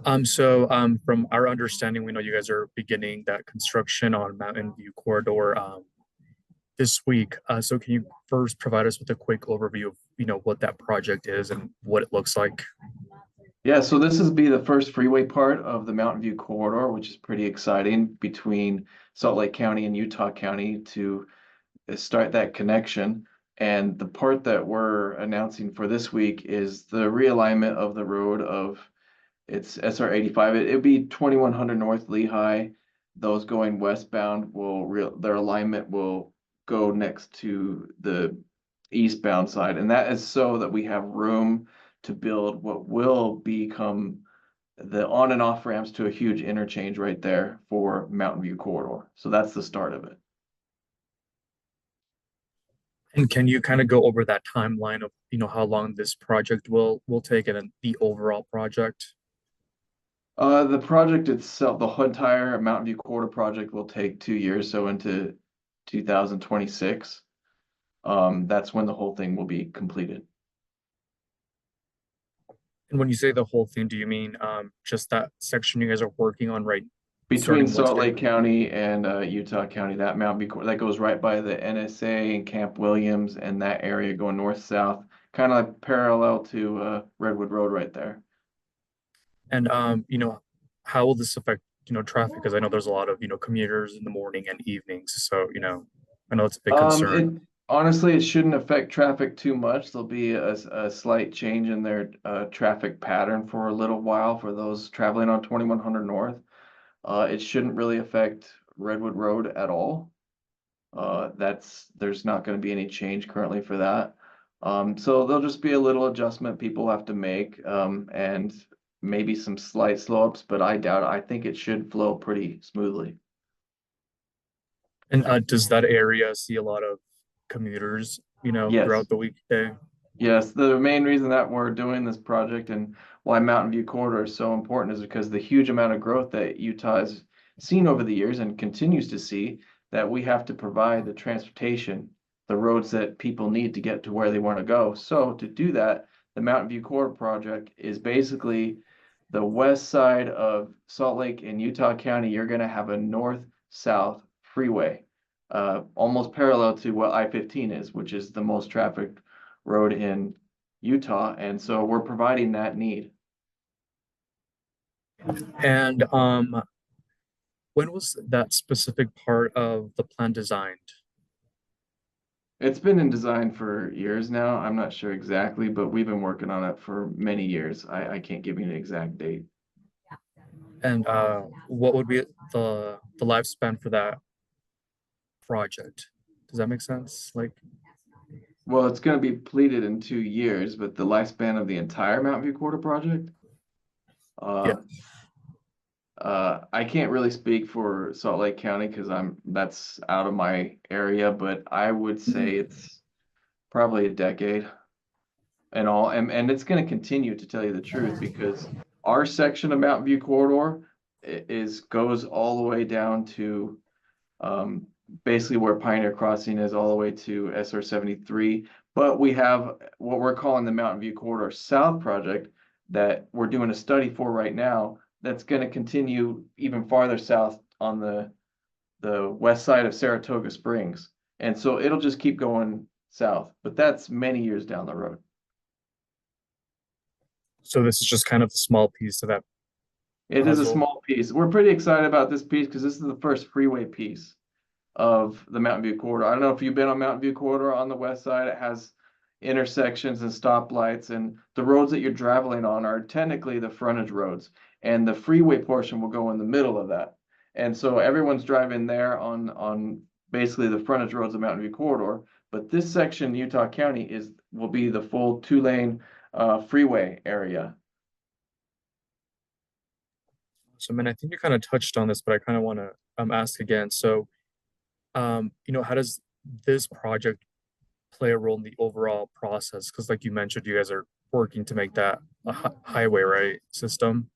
From our understanding, we know you guys are beginning that construction on Mountain View Corridor this week. So can you first provide us with a quick overview of, what that project is and what it looks like? Yeah, so this is be the first freeway part of the Mountain View corridor, which is pretty exciting between Salt Lake County and Utah County to start that connection. And the part that we're announcing for this week is the realignment of the road of it's SR 85. It'd be 2100 North Lehigh. Those going westbound their alignment will go next to the eastbound side, and that is so that we have room to build what will become the on and off ramps to a huge interchange right there for Mountain View corridor. So that's the start of it. And can you kind of go over that timeline of, how long this project will take and then the overall project? The project itself, the whole entire Mountain View corridor project will take 2 years, so into 2026. That's when the whole thing will be completed. And when you say the whole thing, do you mean just that section you guys are working on right Between starting Salt western? Lake County and Utah County, that Mountain View that goes right by the NSA and Camp Williams and that area going north-south, kind of like parallel to Redwood Road right there. And how will this affect, traffic? Because I know there's a lot of, commuters in the morning and evenings. So, I know it's a big concern. It honestly it shouldn't affect traffic too much. There'll be a slight change in their traffic pattern for a little while for those traveling on 2100 North. It shouldn't really affect Redwood Road at all. There's not going to be any change currently for that. So there'll just be a little adjustment people have to make, and maybe some slight slowups, but I doubt it. I think it should flow pretty smoothly. And does that area see a lot of commuters, Yes. throughout the weekday? Yes, the main reason that we're doing this project and why Mountain View Corridor is so important is because the huge amount of growth that Utah has seen over the years and continues to see, that we have to provide the transportation, the roads that people need to get to where they want to go. So to do that, the Mountain View Corridor project is basically the west side of Salt Lake and Utah County. You're going to have a north-south freeway, almost parallel to what I-15 is, which is the most trafficked road in Utah, and so we're providing that need. And when was that specific part of the plan designed? It's been in design for years now. I'm not sure exactly, but we've been working on it for many years. I can't give you an exact date. And what would be the lifespan for that project? Does that make sense? Like, Well, it's going to be completed in 2 years, but the lifespan of the entire Mountain View Corridor project, yeah. I can't really speak for Salt Lake County because that's out of my area, but I would say it's probably a decade and all, and it's going to continue, to tell you the truth, because our section of Mountain View Corridor goes all the way down to basically where Pioneer Crossing is, all the way to SR 73. But we have what we're calling the Mountain View Corridor South project that we're doing a study for right now that's going to continue even farther south on the west side of Saratoga Springs. And so it'll just keep going south, but that's many years down the road. So this is just kind of a small piece of that It is a puzzle. small piece. We're pretty excited about this piece because this is the first freeway piece of the Mountain View Corridor. I don't know if you've been on Mountain View Corridor on the west side. It has intersections and stoplights, and the roads that you're traveling on are technically the frontage roads, and the freeway portion will go in the middle of that. And so everyone's driving there on basically the frontage roads of Mountain View Corridor. But this section, Utah County, will be the full 2-lane freeway area. So, I mean, I think you kind of touched on this, but I kind of want to ask again. So, how does this project play a role in the overall process? Because, like you mentioned, you guys are working to make that a highway, right, system.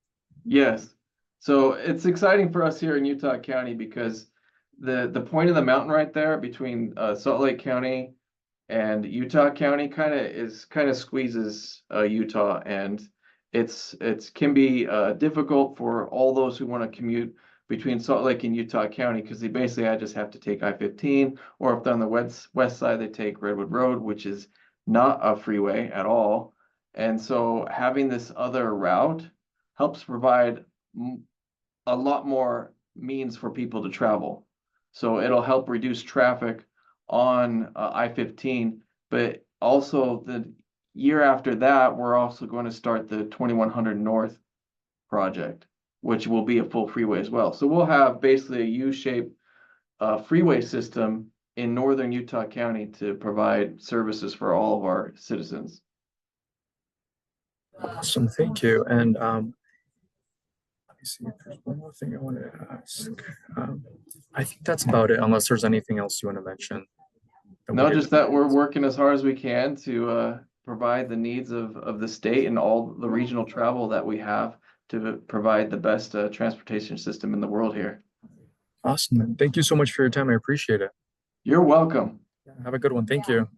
Yes. So it's exciting for us here in Utah County because the point of the mountain right there between Salt Lake County and Utah County kind of squeezes Utah, and It's can be difficult for all those who want to commute between Salt Lake and Utah County because they basically I just have to take I-15, or if they're on the west side, they take Redwood Road, which is not a freeway at all. And so having this other route helps provide a lot more means for people to travel. So it'll help reduce traffic on I-15, but also the year after that, we're also going to start the 2100 North project, which will be a full freeway as well. So we'll have basically a U-shaped freeway system in northern Utah County to provide services for all of our citizens. Awesome, thank you. And let me see if there's one more thing I wanted to ask. Um, I think that's about it, unless there's anything else you want to mention that we No, didn't. just that we're working as hard as we can to provide the needs of the state and all the regional travel that we have to provide the best transportation system in the world here. Awesome. Thank you so much for your time. I appreciate it. You're welcome. Have a good one. Thank you.